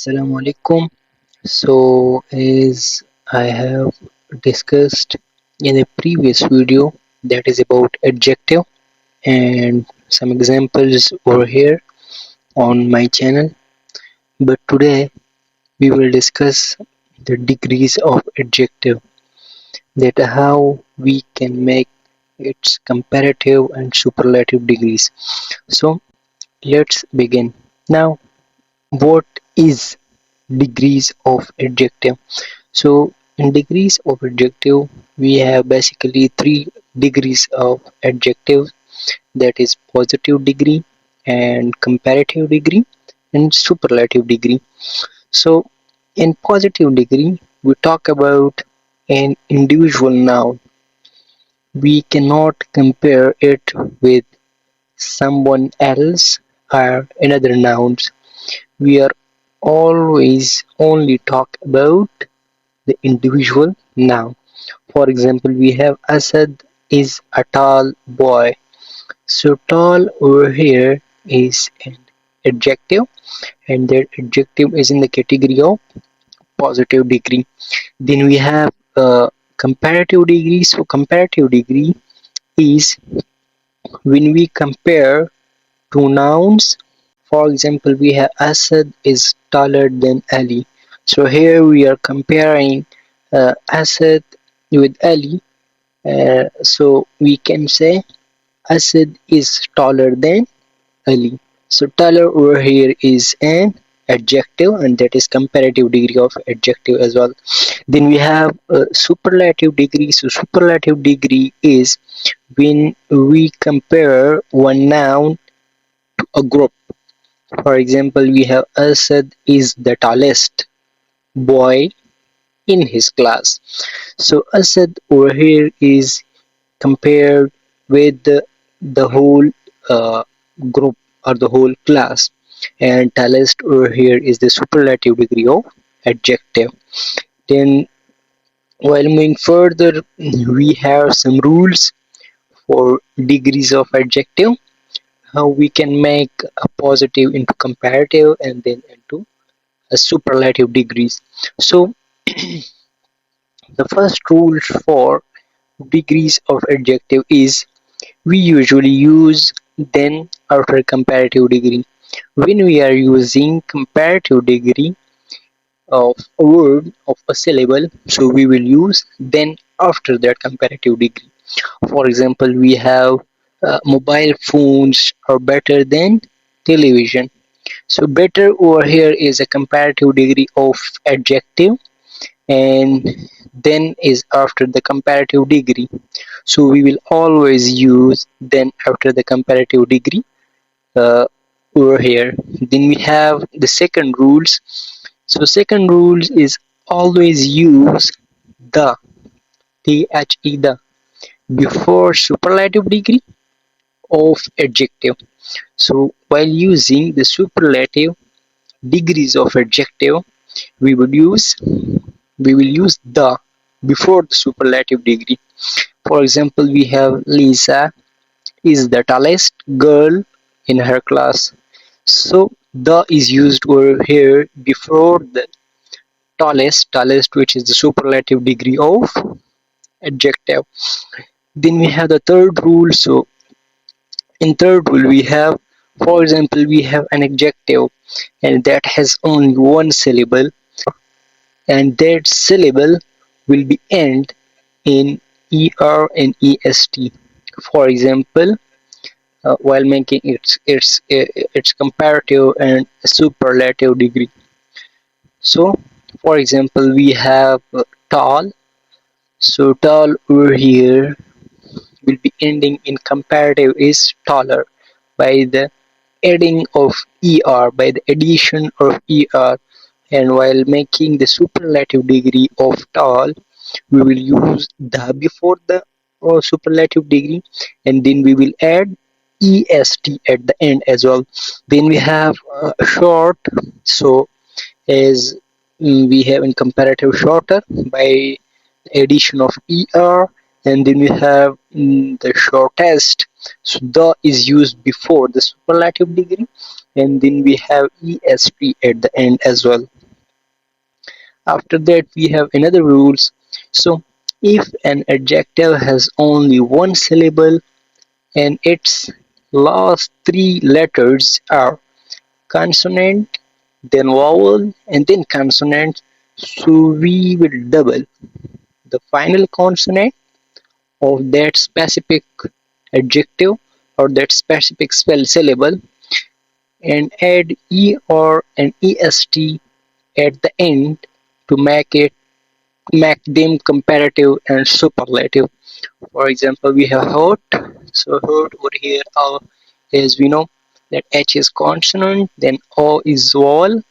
Assalamu alaikum. So, as I have discussed in a previous video, that is about adjective and some examples over here on my channel. But today we will discuss the degrees of adjective, that how we can make its comparative and superlative degrees. So, let's begin. Now, what is degrees of adjective? So in degrees of adjective, we have basically three degrees of adjective, that is positive degree and comparative degree and superlative degree. So in positive degree, we talk about an individual noun. We cannot compare it with someone else or another nouns. We are always only talk about the individual noun. For example, we have Asad is a tall boy. So tall over here is an adjective, and that adjective is in the category of positive degree. Then we have comparative degree. So comparative degree is when we compare two nouns. For example, we have Asad is taller than Ali. So here we are comparing Asad with Ali. So we can say Asad is taller than Ali. So taller over here is an adjective, and that is comparative degree of adjective as well. Then we have superlative degree. So superlative degree is when we compare one noun to a group. For example, we have Asad is the tallest boy in his class. So Asad over here is compared with the whole uh, group or the whole class, and tallest over here is the superlative degree of adjective. Then while moving further, we have some rules for degrees of adjective, how we can make a positive into comparative and then into a superlative degrees. So the first rule for degrees of adjective is we usually use then after comparative degree. When we are using comparative degree of a word of a syllable, so we will use then after that comparative degree. For example, we have mobile phones are better than television. So better over here is a comparative degree of adjective, and then is after the comparative degree. So we will always use then after the comparative degree uh, over here. Then we have the second rules. So second rules is always use the the before superlative degree of adjective. So while using the superlative degrees of adjective, we would use we will use the before the superlative degree. For example, we have Lisa is the tallest girl in her class. So the is used over here before the tallest, which is the superlative degree of adjective. Then we have the third rule. So in third rule we have, for example, we have an adjective and that has only one syllable, and that syllable will be end in er and est. For example, while making its comparative and superlative degree. So, for example, we have tall. So tall over here will be ending in comparative is taller by the adding of by the addition of and while making the superlative degree of tall, we will use the before the superlative degree, and then we will add est at the end as well. Then we have short. So as we have in comparative shorter by addition of and then we have the shortest. So the is used before the superlative degree, and then we have est at the end as well. After that, we have another rules. So, if an adjective has only one syllable and its last three letters are consonant, then vowel, and then consonant, so we will double the final consonant of that specific adjective or that specific spell syllable and add e or an est at the end to make them comparative and superlative. For example, we have hot. So hot over here, as we know that H is consonant, then O is vowel,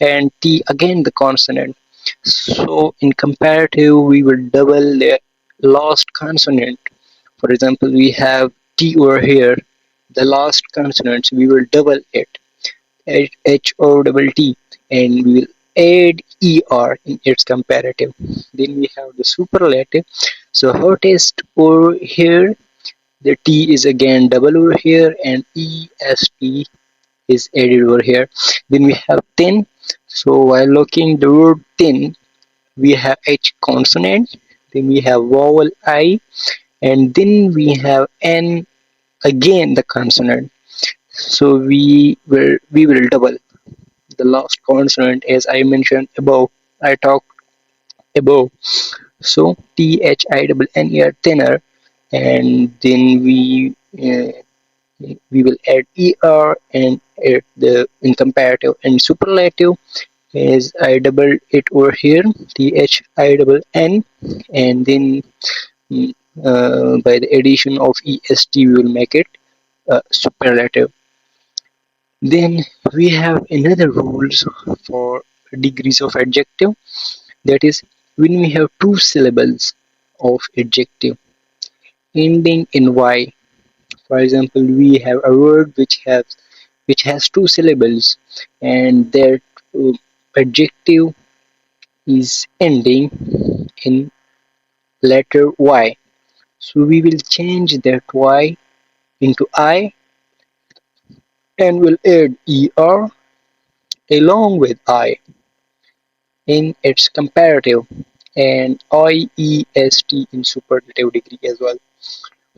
and T again the consonant. So in comparative, we will double the last consonant. For example, we have T over here, the last consonant. So we will double it. HO and we will add ER in its comparative. Then we have the superlative. So hottest over here, the T is again double over here and EST is added over here. Then we have thin. So while looking the word thin, we have H consonant, then we have vowel I, and then we have N again the consonant. So we will double the last consonant as I mentioned above. I talked above. So THINNER thinner, and then we will add ER and add the in comparative and superlative as I double it over here THINN, and then by the addition of EST we will make it superlative. Then we have another rules for degrees of adjective, that is when we have two syllables of adjective ending in Y. For example, we have a word which has two syllables and that uh, adjective is ending in letter Y. So we will change that Y into I and will add ER along with I in its comparative and IEST in superlative degree as well.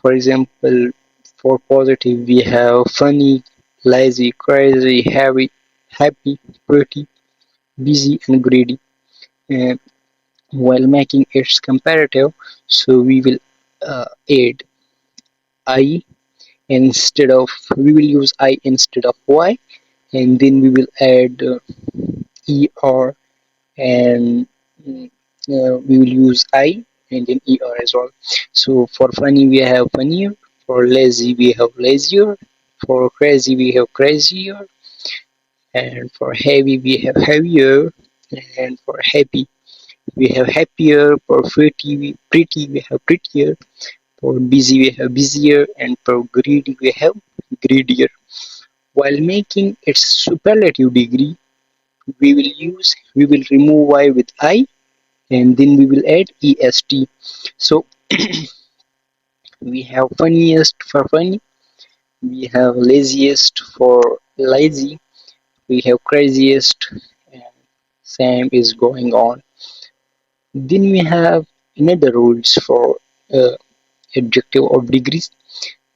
For example, for positive we have funny, lazy, crazy, heavy, happy, pretty, busy and greedy. And while making its comparative, so we will add I instead of we will use I instead of Y, and then we will add ER and we will use I and then ER as well. So for funny we have funnier, for lazy we have lazier, for crazy we have crazier, and for heavy we have heavier, and for happy we have happier, for pretty we have prettier, for busy we have busier, and for greedy we have greedier. While making its superlative degree, we will remove Y with I and then we will add est. So we have funniest for funny, we have laziest for lazy, we have craziest, and same is going on. Then we have another rules for uh, adjective of degrees,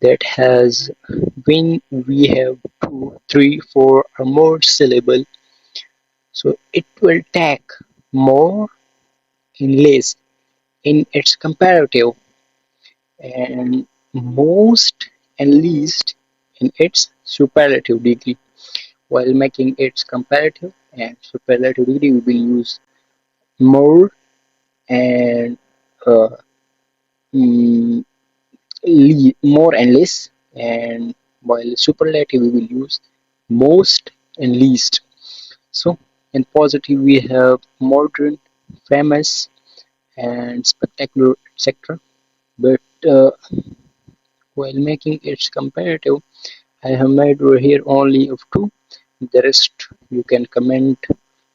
that has when we have two, three, four or more syllable, so it will take more in less in its comparative and most and least in its superlative degree. While making its comparative and superlative degree, we will use more and uh, mm, more and less, and while superlative we will use most and least. So in positive we have modern, famous, and spectacular, etc. But while making its comparative, I have made over here only of two. The rest you can comment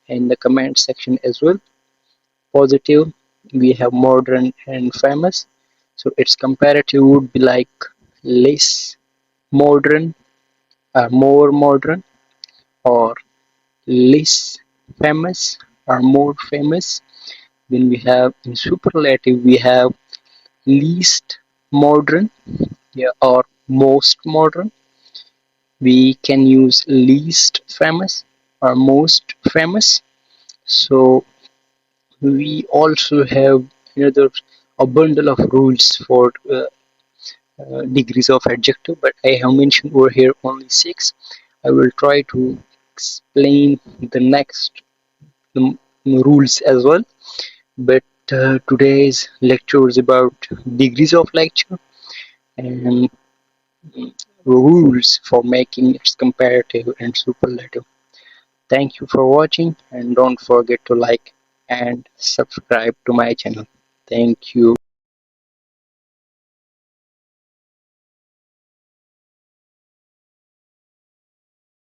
in the comment section as well. Positive, we have modern and famous. So its comparative would be like less modern, more modern, or less famous, are more famous. Then we have in superlative we have least modern, yeah, or most modern. We can use least famous or most famous. So we also have another a bundle of rules for degrees of adjective, but I have mentioned over here only six. I will try to explain the next um, rules as well. But today's lecture is about degrees of lecture and rules for making its comparative and superlative. Thank you for watching and don't forget to like and subscribe to my channel. Thank you.